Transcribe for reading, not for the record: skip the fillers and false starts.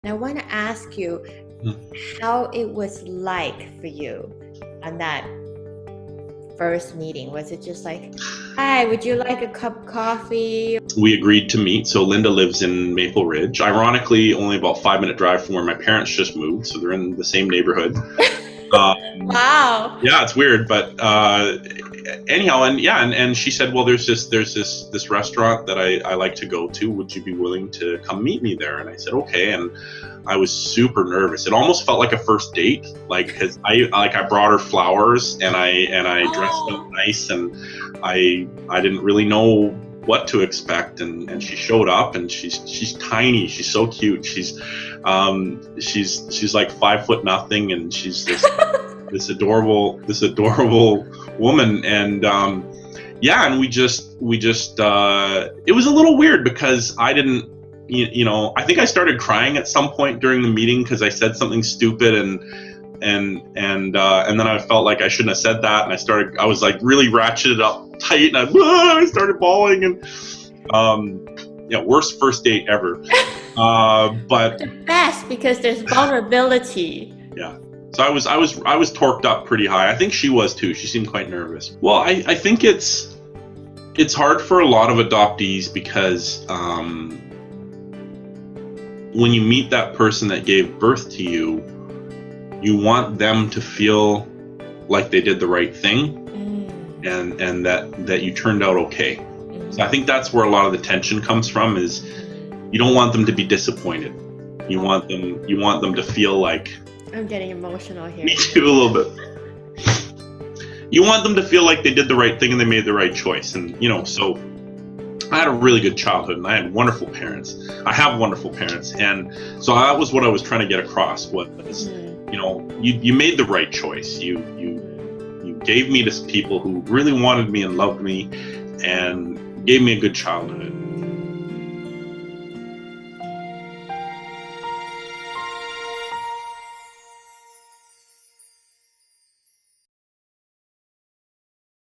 And I want to ask you how it was like for you on that first meeting. Was it just like, hi, would you like a cup of coffee? We agreed to meet. So Linda lives in Maple Ridge, ironically only about 5-minute drive from where my parents just moved, so they're in the same neighborhood. Wow. Yeah, it's weird, but anyhow, and she said, well, there's this restaurant that I like to go to. Would you be willing to come meet me there? And I said, okay. And I was super nervous. It almost felt like a first date, like, because I brought her flowers and I dressed up nice, and I didn't really know what to expect, and she showed up, and she's tiny, she's so cute, she's like 5 foot nothing, and she's this adorable woman, and and we just it was a little weird because I didn't, I think I started crying at some point during the meeting because I said something stupid, and then I felt like I shouldn't have said that, and I was like really ratcheted up tight, and I started bawling, and worst first date ever. But the best, because there's vulnerability. Yeah. So I was torqued up pretty high. I think she was too. She seemed quite nervous. Well, I think it's hard for a lot of adoptees because when you meet that person that gave birth to you, you want them to feel like they did the right thing, and that you turned out okay. So I think that's where a lot of the tension comes from, is you don't want them to be disappointed. You want them to feel like, I'm getting emotional here. Me too, a little bit. You want them to feel like they did the right thing and they made the right choice. And, so I had a really good childhood, and I had wonderful parents. I have wonderful parents. And so that was what I was trying to get across, was, you made the right choice. You gave me to people who really wanted me and loved me and gave me a good childhood.